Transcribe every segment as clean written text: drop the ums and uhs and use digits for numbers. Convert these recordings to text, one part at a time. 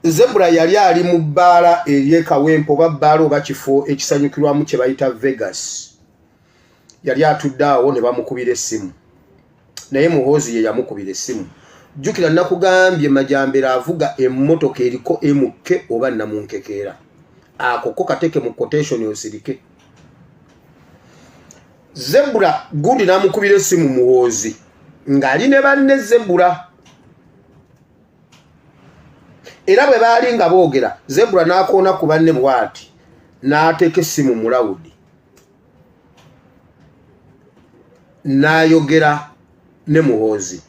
Zebra yali ali mu bbaala ery'ekawempe oba bbaala oba kifo ekisanyukirwamu kye bayita Vegas. Yali atudde awo ne bamukubira essimu. Naye Muhoozi ye yamukubira essimu. Jjukira nakugambye Majambere avuga emmotoka eriko MK oba namunkekeera. Ako ko kateke mu quotation osirike. Zebra gundi namukubira essimu Muhoozi ng'ali ne banne Zebra. Era bwe baali nga boogera Zebra n'akoona ku banne bw'ati n'ateeka essimu mu lawudi n'ayogera ne Muhoozi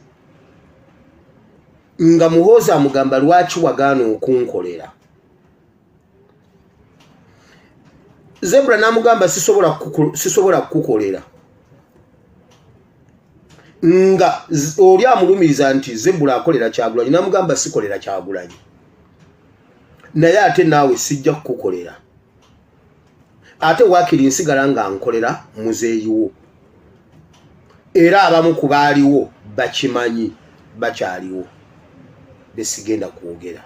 nga Muhoozi amugamba lwaki wagaana okunkolera. Zebra n'amugamba sisobola kukukolera nga oli amulumiriza nti Zebra akolera Kyagulanyi n'amugamba sikolera Kyagulanyi naye ate naawe sijja kukukolera ate waakiri nsigala nga nkolera muzeeyiwo era abamu ku baaliwo bakimanyi bakyaliwo besigenda kwogera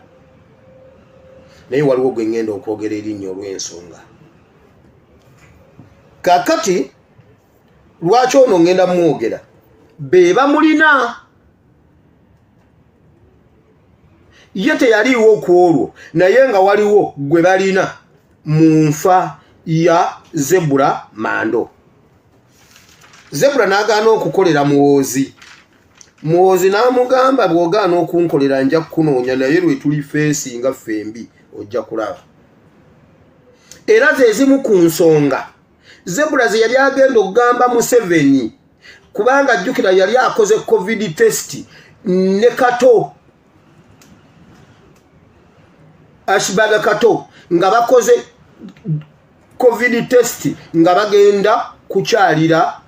naye waliwo gwe ngenda okwogera erinnya olw'ensonga. Kakati lwaki ono ngenda mwogera be bamulina ye teyaliwo ku olwo naye nga waliwo gwe balina mu nfa ya Zebra Mando. Zebra n'agaana okukolera Muhoozi. Muhoozi n'amugamba bw'ogaana okunkolera nja kukunoonya naye lwe tuli feesi nga fembi ojja kulaba. Era ze zimu ku nsonga Zebra ze yali agenda okugamba Museveni kubanga jjukira yali akoze COVID test ne Kato Ashbaga Kato nga bakoze COVID test nga bagenda kukyalira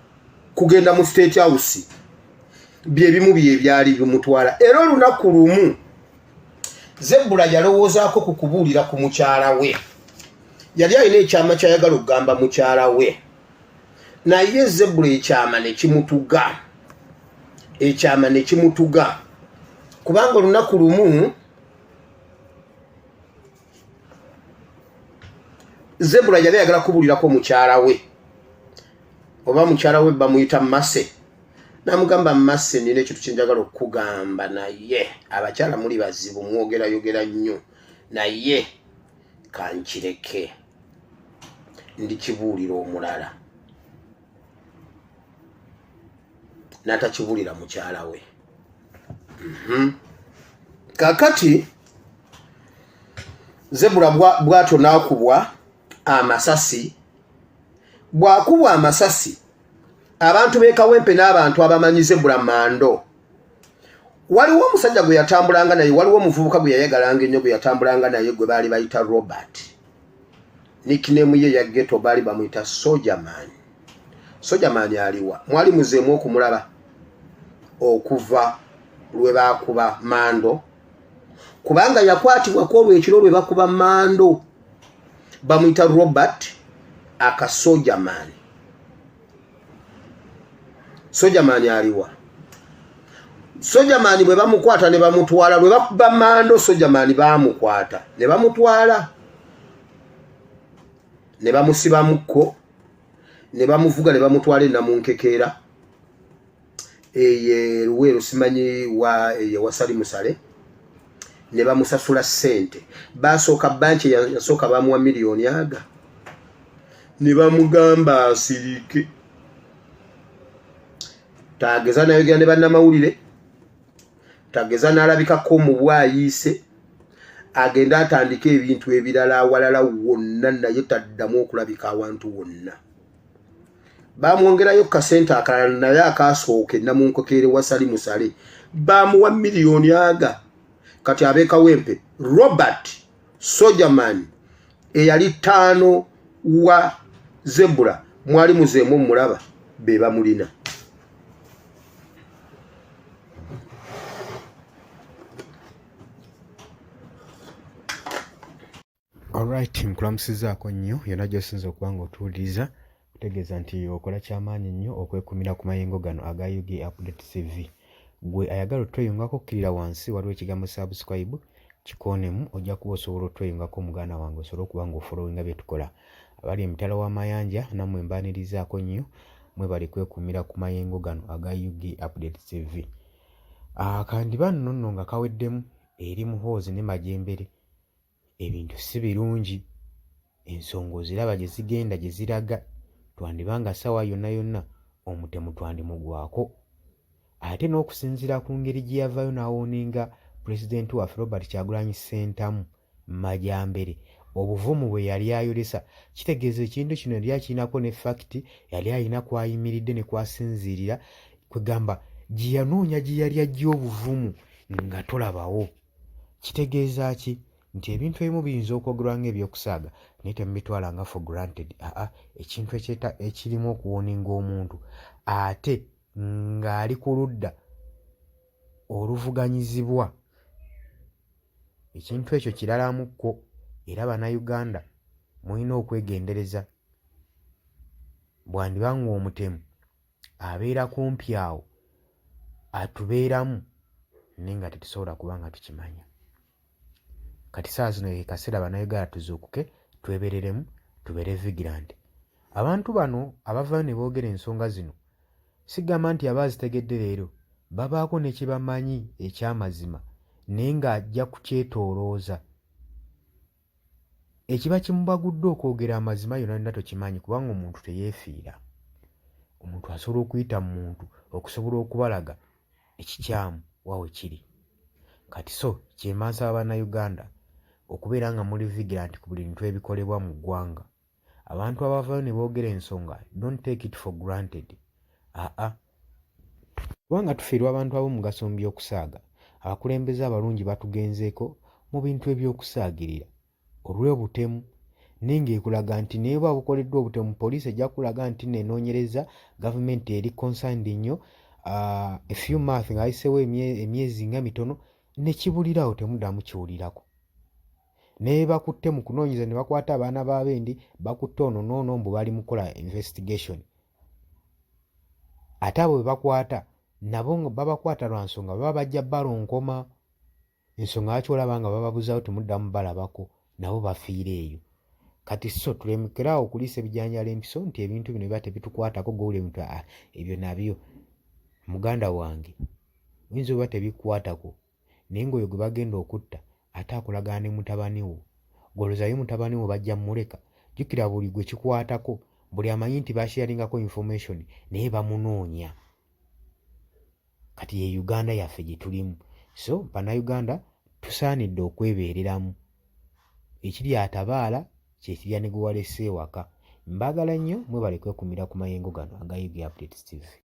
kugenda mu State House bye bimu bye byali bimutwala. Era olunaku lumu Zebra yalowoozaako kukubuulira ku mukyala we. Yali alina ekyama kyayagala okugamba mukyala we naye Zebra ekyama ne kimutuga kubanga olunaku lumu Zebra yali ayagala kubuulirako mukyala we oba mukyala we bamuyita Mase n'amugamba Mase nina ekintu kyenjagala okukugamba naye abakyala muli bazibu mwogerayogera nnyo naye kankireke ndikibuulira omulala. N'atakibuulira mukyala we. Kakati Zebra bw'atyo n'akubwa amasasi. Bw'akubwa amasasi abantu b'e Kawempe n'abantu abamanyi Zebra Mando waliwo omusajja gwe yatambulanga naye waliwo omuvubuka gwe yayagalanga ennyo gwe yatambulanga naye gwe baali bayita Robert. Nickname ye ya ghetto baali bamuyita Sojaman. Sojaman aliwa mwali muzeemu okumulaba okuva lwe bakuba Mando kubanga yakwatibwa ko olw'ekiro lwe bakuba Mando bamuyita Robert aka Sojaman. Sojaman aliwa Sojaman bwe bamukwata ne bamutwala lwe bakuba Mando Sojaman bamukwata ne bamutwala ne bamusibamuko ne bamuvuga ne bamutwala e Namunkekeera Luweero simanyi wa Salimu Sale ne bamusasula ssente. Basooka banki yasooka bamuwa miliyoni aga ne bamugamba asirike tageza nayogera ne bannamawulire tageza n'alabikako mu bwayiise agenda atandika ebintu ebirala awalala wonna naye taddamu okulabika awantu wonna. Bamwongerayo kasente akalala naye akasooka e Namunkekeere wa Salimu Sale bamuwa miliyoni aga. Kati ab'e Kawempe Robert Sojaman eyali 5 wa Zebra mwali muzeemu mulaba be bamulina. Alright, nkulamusizaako nnyo yonna gy'osinza okuba ng'otuwuliriza kutegeeza nti okola kyamaanyi nnyo okwekumira ku mayengo gano aga UG Update TV. Gwe ayagala otweyungako kkirira wansi waliwo ekigambo subscribe kikoonemu ojja kuba osobola otweyungako muganda wange osobole okuba ng'ofolowinga bye tukola. Abali emitala w'amayanja nammwe mbaanirizaako nnyo mwebali kwekuumira ku mayengo gano aga UG Updates TV. Akandiba nno nga kaweddemu eri Muhoozi ne Majembere ebintu si birungi, ensonga oziraba gye zigenda gye ziraga, twandibanga ssaawa yonna yonna omutemu twandimugwako. Ate n'okusinziira ku ngeri gye yavaayo n'awooninga pulezidenti waffe Robert Kyagulanyi Ssentamu Majambere, obuvumu bwe yali ayolesa kitegeeza ekintu kino yali akirinako ne fakiti, yali alina kwayimiridde ne kwasinziirira, kwegamba gye yanoonya gye yali ajja obuvumu nga tolabawo. Kitegeeza ki? Nti ebintu ebimu biyinza okwogerwa ng'ebyokusaaga naye temubitwala nga for granted. Ekintu ekirimu okuwooninga omuntu ate ng'ali ku ludda oluvuganyizibwa, ekintu ekyo kiralamukko. Era bannayuganda mulina okwegendereza. Bwandibanga omutemu abeera kumpi awo atubeeramu naye nga tetusobola kuba nga tukimanya. Kati saa zino ye kaseera bannayuganda tuzuukuke, twebereremu, tubeere vigilant. Abantu bano abavaayo ne boogera ensonga zino sigamba nti abaazitegedde leero babaako ne kye bamanyi eky'amazima naye ng'ajja kukyetoolooza. Ekiba kimubagudde okwogera amazima yonna yonna tokimanyi, kubanga omuntu teyeefiira. Omuntu asobola okuyita mu muntu okusobola okubalaga ekikyamu wawe kiri. Kati so kyemba nsaba bannayuganda okubeera nga muli vigilant ku buli bintu ebikolebwa mu ggwanga. Abantu abavaayo ne boogera ensonga, don't take it for granted. Kubanga tufiirwa abantu ab'omugaso mu by'okusaaga. Abakulembeze abalungi batugenzeeko mu bintu eby'okusaagirira olw'obutemu, naye ng'ekulaga nti naye bwa bukoleddwa obutemu, poliisi ejja kulaga nti nenoonyereza, gavumenti eri concerned nnyo, a few months ng'ayiseewo emyezi nga mitono, ne kibulirawo temuddamu kiwulirako. Naye bakutte mu kunoonyereza ne bakwata abaana b'abendi, bakutte ono n'ono mbu bali mu kukola investigation. Ate abo be bakwata nabo babakwata lwa nsonga baba bajja balonkoma. Ensonga lwaki olaba nga bababuzaawo temuddamu balabako, nabo bafiira eyo. Kati so tulemekerawo okuliisa ebijanjaalo empiso nti ebintu bino biba tebitukwatako, gowulira ebintu ebyo nabyo muganda wange oyinza oba tebikukwatako, naye ng'oyo gwe bagenda okutta ate akolagana ne mutabani wo, gwolozaayo mutabani wo bajja mmuleka. Jjukira buli gwe kikwatako, buli amanyi nti basharingako information naye bamunoonya. Kati ye Uganda yaffe gye tulimu. So bannayuganda tusaanidde okwebeereramu. Ekiri atabaala kye kirya ne gwe walese ewaka. Mbaagala nnyo, mwebale kwekuumira ku mayengo gano aga UG Updates TV.